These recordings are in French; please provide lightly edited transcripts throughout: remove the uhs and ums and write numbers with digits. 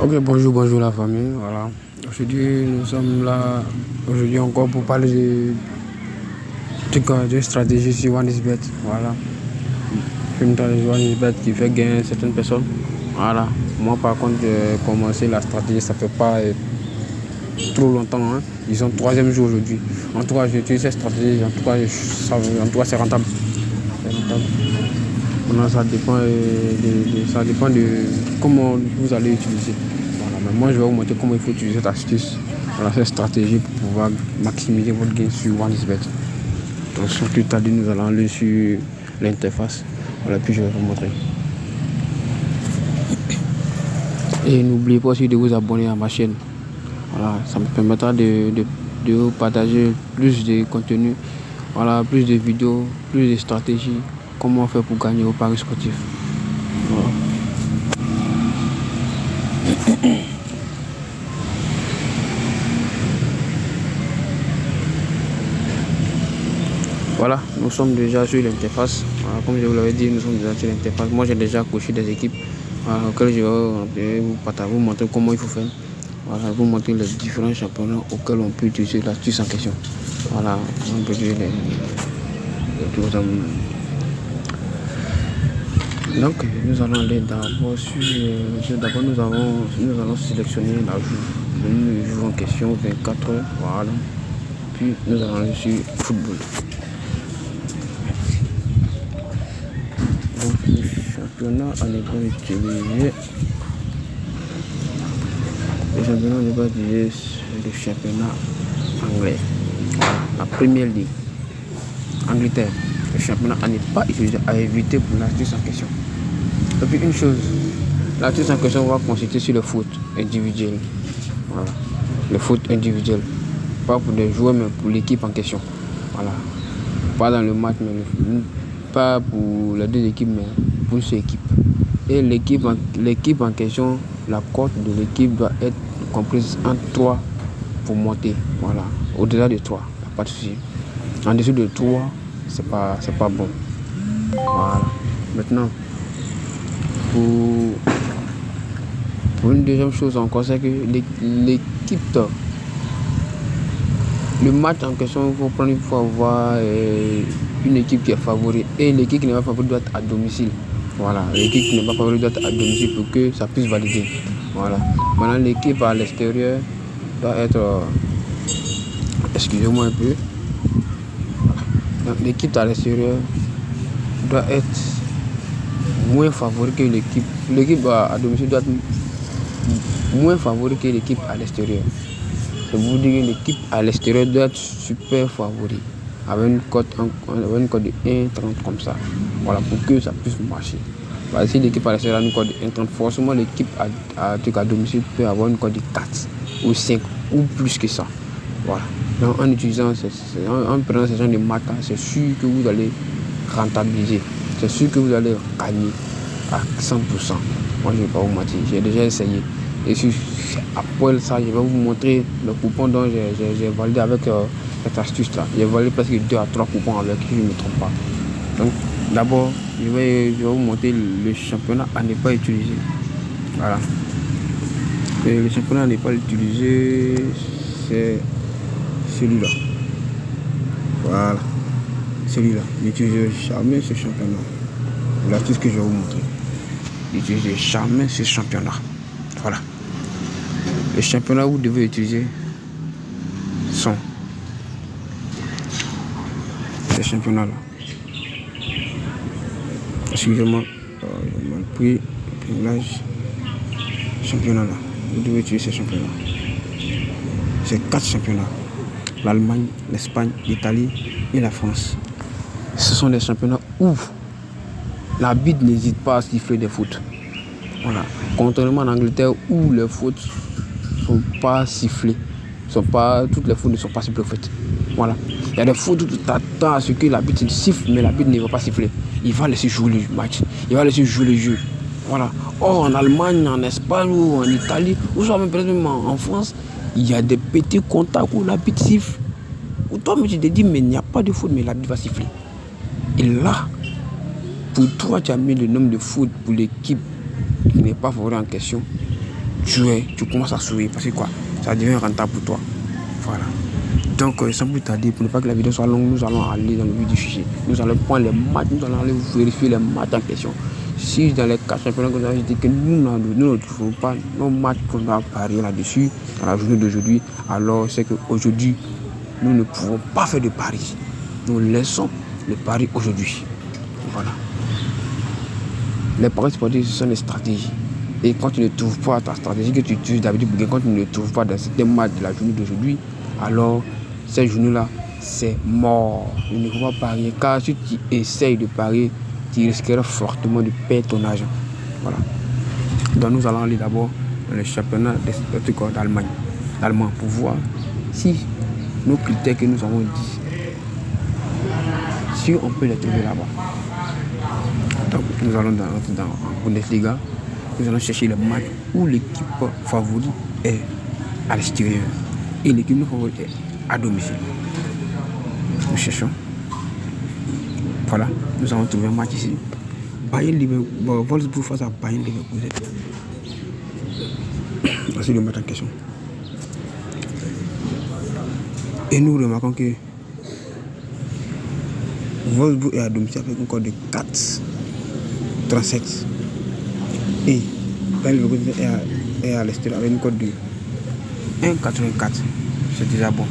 Ok, bonjour la famille. Voilà. Aujourd'hui, nous sommes là, aujourd'hui encore pour parler de stratégie sur OneXBet. Voilà. Une stratégie OneXBet qui fait gagner certaines personnes. Voilà. Moi, par contre, j'ai commencé la stratégie, ça fait pas trop longtemps. Hein. Ils sont 3e jour aujourd'hui. En tout cas, j'utilise cette stratégie. En tout cas, c'est rentable. C'est rentable. Maintenant, ça dépend de comment vous allez utiliser. Voilà, mais moi je vais vous montrer comment il faut utiliser cette astuce, voilà, cette stratégie pour pouvoir maximiser votre gain sur OneXBet. Donc sans plus tarder, nous allons aller sur l'interface. Voilà, puis je vais vous montrer. Et n'oubliez pas aussi de vous abonner à ma chaîne. Voilà, ça me permettra de vous partager plus de contenu, voilà, plus de vidéos, plus de stratégies, comment faire pour gagner au paris sportif. Voilà. Voilà, nous sommes déjà sur l'interface. Voilà, comme je vous l'avais dit, nous sommes déjà sur l'interface. Moi, j'ai déjà coché des équipes auxquelles je vais vous montrer comment il faut faire. Voilà, vous montrer les différents championnats auxquels on peut utiliser l'astuce en question. Voilà, on peut utiliser donc, nous allons aller d'abord sur. D'abord, nous allons sélectionner la le jour en question, 24 heures. Voilà. Puis, nous allons aller sur football. Donc, le championnat à ne pas utiliser. Le championnat à ne pas utiliser, c'est le championnat anglais. Voilà, la Premier League. Angleterre. Le championnat à ne pas utiliser, à éviter pour l'astuce en question. Et puis une chose, l'astuce en question va consister sur le foot individuel. Voilà. Le foot individuel. Pas pour des joueurs, mais pour l'équipe en question. Voilà. Pas dans le match, mais pas pour les deux équipes, mais pour une seule équipe. Et l'équipe en question, la cote de l'équipe doit être comprise en 3 pour monter. Voilà. Au-delà de 3, il n'y a pas de souci. En dessous de 3, c'est pas bon. Voilà. Maintenant, pour une deuxième chose encore, c'est que l'équipe, le match en question, il faut avoir une équipe qui est favorite. Et l'équipe qui n'est pas favorite doit être à domicile. Voilà, l'équipe qui n'est pas favorite doit être à domicile pour que ça puisse valider. Voilà. Maintenant, l'équipe à l'extérieur doit être... excusez-moi un peu. L'équipe à l'extérieur doit être moins favorite que l'équipe. L'équipe à domicile doit être moins favorite que l'équipe à l'extérieur. Je vous dis que l'équipe à l'extérieur doit être super favorite. Avec une cote de 1,30 comme ça. Voilà, pour que ça puisse marcher. Voilà, si l'équipe à l'extérieur a une cote de 1,30, forcément l'équipe à domicile peut avoir une cote de 4 ou 5 ou plus que ça. Voilà. Donc en utilisant, en prenant ce genre de match, c'est sûr que vous allez rentabiliser. C'est sûr que vous allez gagner à 100%. Moi, je ne vais pas vous mentir, j'ai déjà essayé. Et après ça, je vais vous montrer le coupon dont j'ai validé avec cette astuce-là. J'ai validé presque 2 à 3 coupons avec, si je ne me trompe pas. Donc, d'abord, je vais vous montrer le championnat à ne pas utiliser. Voilà. Et le championnat à ne pas utiliser, c'est celui-là. Voilà. Celui-là. N'utilisez jamais ce championnat. L'astuce que je vais vous montrer. N'utilisez jamais ce championnat. Voilà. Les championnats que vous devez utiliser sont ces championnats-là. Excusez-moi, je m'en prie. Championnat-là. Vous devez utiliser ces championnats. C'est 4 championnats. L'Allemagne, l'Espagne, l'Italie et la France. Ce sont des championnats où l'arbitre n'hésite pas à siffler des fautes. Voilà. Contrairement en Angleterre où les fautes ne sont pas sifflées. Toutes les fautes ne sont pas sifflées en fait. Voilà. Il y a des fautes où tu t'attends à ce que l'arbitre siffle, mais l'arbitre ne va pas siffler. Il va laisser jouer le match. Il va laisser jouer le jeu. Voilà. Or en Allemagne, en Espagne ou en Italie, ou soit même en France, il y a des petits contacts où l'arbitre siffle. Ou toi, mais tu te dis, mais il n'y a pas de faute, mais l'arbitre va siffler. Et là, pour toi, tu as mis le nombre de fautes pour l'équipe qui n'est pas favorable en question. tu commences à sourire parce que quoi, ça devient rentable pour toi. Voilà. Donc, sans plus tarder, pour ne pas que la vidéo soit longue, nous allons aller dans le vif du sujet. Nous allons prendre les matchs, nous allons aller vérifier les matchs en question. Si dans les 4 championnats que nous avons dit que nous ne trouvons pas nos matchs qu'on va parier là-dessus, dans la journée d'aujourd'hui, alors c'est qu'aujourd'hui, nous ne pouvons pas faire de paris. Nous laissons le pari aujourd'hui. Voilà. Les paris sportifs, ce sont des stratégies. Et quand tu ne trouves pas ta stratégie que tu utilises d'habitude, quand tu ne le trouves pas dans certains matchs de la journée d'aujourd'hui, alors cette journée-là, c'est mort. Il ne faut pas parier, car si tu essayes de parier, tu risquerais fortement de perdre ton argent. Voilà. Donc nous allons aller d'abord dans le championnat d'Allemagne, pour voir si nos critères que nous avons dit, si on peut les trouver là-bas. Donc nous allons dans Bundesliga, nous allons chercher le match où l'équipe favorite est à l'extérieur et l'équipe non favorite est à domicile. Nous cherchons. Voilà, nous avons trouvé un match ici. Wolfsburg face à Bayern Leverkusen. Voici le match en question. Et nous remarquons que Wolfsburg est à domicile avec un score de 4-37. Et Bayern Leverkusen est à l'extérieur avec un score de 1-84. C'est déjà bon.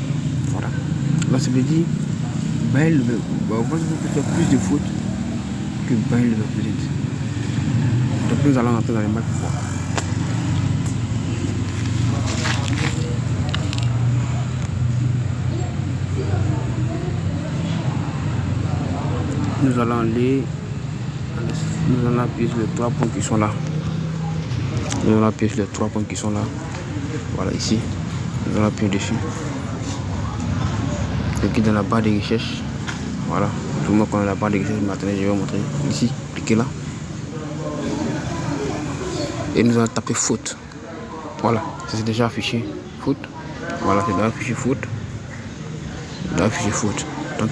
Voilà. Donc ça veut dire Wolfsburg peut faire plus de fautes que Bayern Leverkusen. Donc nous allons entrer dans les matchs pour voir. Nous allons appuyer sur les 3 points qui sont là. Nous allons appuyer sur les 3 points qui sont là. Voilà, ici. Nous allons appuyer dessus. Cliquez dans la barre de recherche. Voilà. Tout le monde connaît la barre de recherche. Maintenant, je vais vous montrer. Ici, cliquez là. Et nous allons taper foot. Voilà. C'est déjà affiché. Foot. Voilà, c'est déjà affiché foot. Donc,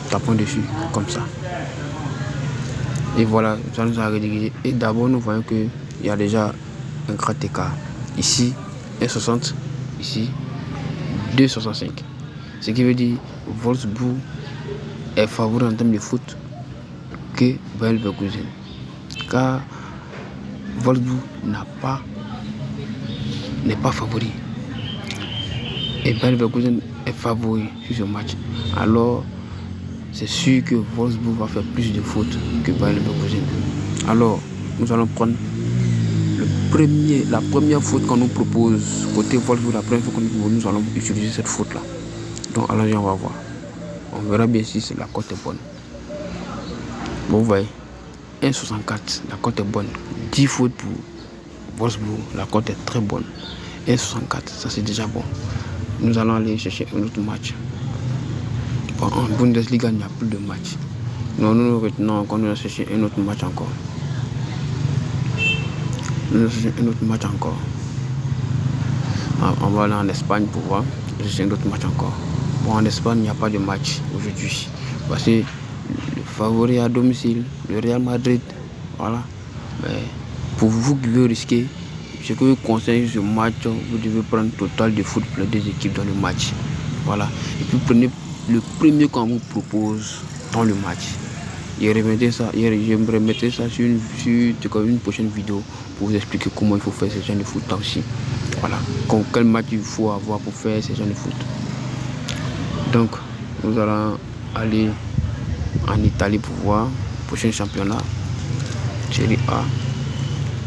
tapons dessus. Comme ça. Et voilà, ça nous a rédigé. Et d'abord, nous voyons qu'il y a déjà un grand écart. Ici, 1,60. Ici, 2,65. Ce qui veut dire Wolfsburg est favori en termes de foot que Bayern Leverkusen. Car Wolfsburg n'est pas favori. Et Bayern Leverkusen est favori sur ce match. Alors, c'est sûr que Wolfsburg va faire plus de fautes que Bayern Leverkusen. Alors, nous allons prendre la première faute qu'on nous propose. Côté Wolfsburg, la première fois qu'on nous propose, nous allons utiliser cette faute-là. Donc, allons-y, on va voir. On verra bien si la cote est bonne. Bon, vous voyez, 1,64, la cote est bonne. 10 fautes pour Wolfsburg, la cote est très bonne. 1,64, ça c'est déjà bon. Nous allons aller chercher un autre match. Bon, en Bundesliga, il n'y a plus de match. Non, nous retenons encore, nous allons chercher un autre match encore. On va aller en Espagne pour voir. Chercher un autre match encore. Bon, en Espagne, il n'y a pas de match aujourd'hui. Parce que le favori à domicile, le Real Madrid, voilà. Mais pour vous qui voulez risquer, ce que je vous conseille ce match, vous devez prendre total de foot pour les deux équipes dans le match. Voilà. Et puis prenez le premier qu'on vous propose dans le match. Je remettrai ça sur une prochaine vidéo pour vous expliquer comment il faut faire ce genre de foot aussi. Voilà. Quel match il faut avoir pour faire ce genre de foot. Donc, nous allons aller en Italie pour voir le prochain championnat, Serie A.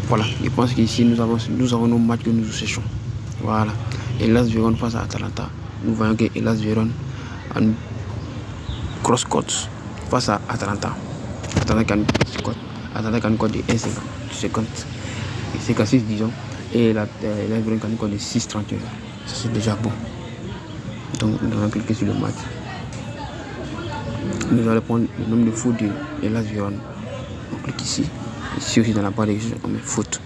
Voilà, je pense qu'ici nous avons nos matchs que nous cherchons. Voilà. Hellas Vérone face à Atalanta. Nous voyons que Hellas Vérone a une cross cote face à Atalanta. Atalanta a une cote de 1,50. 56 disons. Et Hellas Vérone a une cote de 6,31. Ça c'est déjà bon. Donc nous allons cliquer sur le match. Nous allons prendre le nombre de fautes de Hellas Vérone. On clique ici. Ici aussi dans la barre de recherche, on met faute.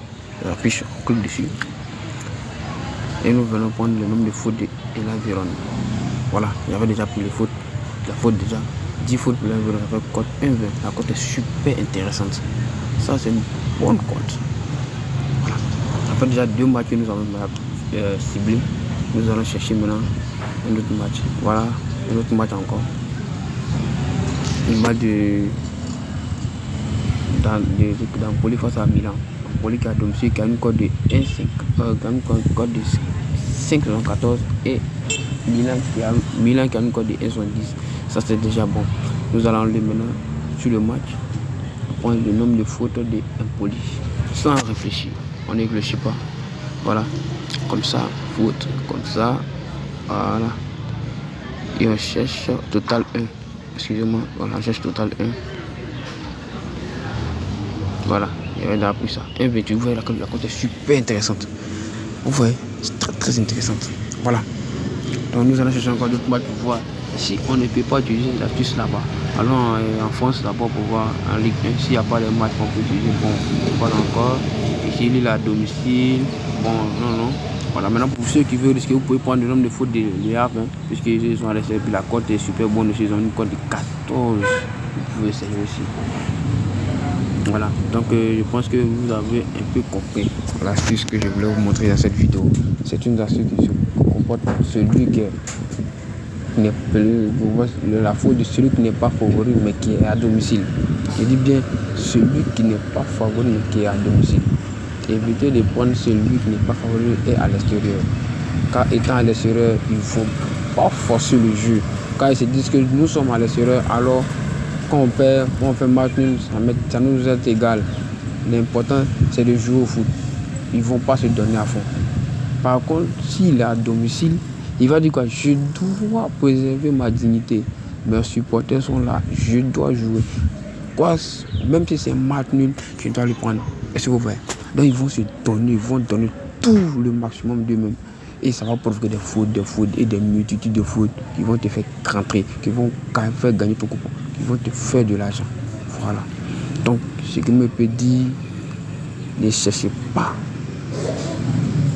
On affiche, on clique dessus. Et nous venons prendre le nombre de fautes de Hellas Vérone. Voilà, il y avait déjà pris les fautes. La faute déjà, 10 fautes pour Hellas Vérone avec cote 1,20. La cote est super intéressante. Ça c'est une bonne cote. Voilà. fait déjà 2 matchs que nous avons ciblés. Nous allons chercher maintenant un autre match. Voilà, un autre match encore. Un match dans Poli face à Milan. Poli qui a domicile, qui a une cote de 5,14 et Milan qui a une cote de 1,70. Ça c'est déjà bon. Nous allons aller maintenant sur le match, prendre le nombre de fautes de Empoli sans réfléchir. On ne réfléchit pas. Voilà, comme ça, faute, comme ça. Voilà. Et on cherche total 1. Excusez-moi, voilà, on cherche total 1. Voilà, il y avait appris ça. 1,28, vous voyez la cote est super intéressante. Vous voyez, c'est très très intéressante. Voilà. Donc nous allons chercher encore d'autres matchs pour voir si on ne peut pas utiliser l'astuce là-bas. Allons en France d'abord pour voir en Ligue 1 s'il n'y a pas de matchs qu'on peut utiliser. Bon, pas encore. Ici, il est à domicile. Bon, non. Voilà, maintenant pour ceux qui veulent risquer, vous pouvez prendre le nombre de fautes de Havre, puisqu'ils sont à l'essai. Puis la cote est super bonne aussi, ils ont une cote de 14. Vous pouvez essayer aussi. Voilà, donc je pense que vous avez un peu compris l'astuce que je voulais vous montrer dans cette vidéo. C'est une astuce qui se comporte pour celui qui n'est la faute de celui qui n'est pas favori mais qui est à domicile. Je dis bien celui qui n'est pas favori mais qui est à domicile. Évitez de prendre celui qui n'est pas favori et à l'extérieur. Car étant à l'extérieur, il ne faut pas forcer le jeu. Car ils se disent que nous sommes à l'extérieur, alors quand on perd, quand on fait match nul, ça nous est égal. L'important, c'est de jouer au foot. Ils ne vont pas se donner à fond. Par contre, s'il est à domicile, il va dire quoi? Je dois préserver ma dignité. Mes supporters sont là, je dois jouer. Quoi, même si c'est match nul, je dois le prendre. Est-ce que vous voyez? Donc ils vont se donner, ils vont donner tout le maximum d'eux-mêmes. Et ça va provoquer des fautes et des multitudes de fautes qui vont te faire rentrer, qui vont faire gagner ton coupon, qui vont te faire de l'argent. Voilà. Donc, ce qui me peut dire, ne cherchez pas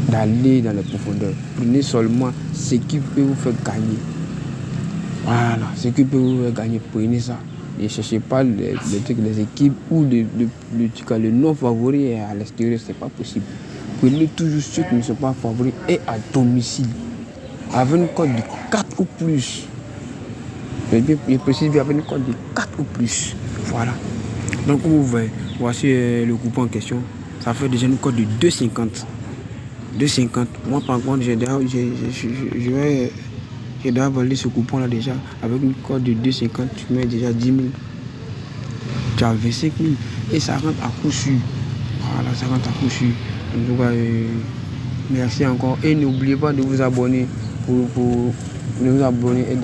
d'aller dans les profondeurs. Prenez seulement ce qui peut vous faire gagner. Voilà, ce qui peut vous faire gagner, prenez ça. Ne cherchez pas les équipes où le non favori est à l'extérieur, c'est pas possible. Prenez toujours ceux qui ne sont pas favoris et à domicile. Avec une cote de 4 ou plus. Je précise bien avec une cote de 4 ou plus. Voilà. Donc comme vous voyez, voici le coupon en question. Ça fait déjà une cote de 2,50. 2,50. Moi par contre, j'ai déjà validé ce coupon là déjà. Avec une cote de 2,50, tu mets déjà 10 000. Tu as 25 000. Et ça rentre à coup sûr. Voilà, ça rentre à coup sûr. En tout cas, merci encore. Et n'oubliez pas de vous abonner pour vous abonner et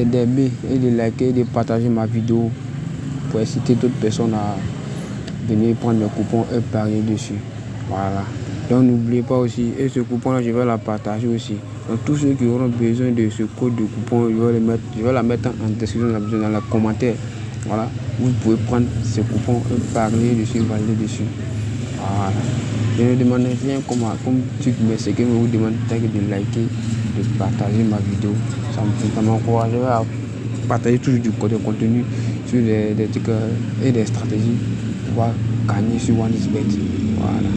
d'aimer et de liker et de partager ma vidéo pour inciter d'autres personnes à venir prendre le coupon et parier dessus. Voilà. Donc n'oubliez pas aussi, et ce coupon là je vais la partager aussi. Donc tous ceux qui auront besoin de ce code de coupon, je vais la mettre en description dans les commentaires. Voilà. Vous pouvez prendre ce coupon et parier dessus, valider dessus. Voilà. Je ne demande rien comme truc, mais ce que je vous demande, c'est de liker, de partager ma vidéo. Ça m'encouragera à partager toujours du contenu sur des trucs et des stratégies pour pouvoir gagner sur OneXBet. Voilà.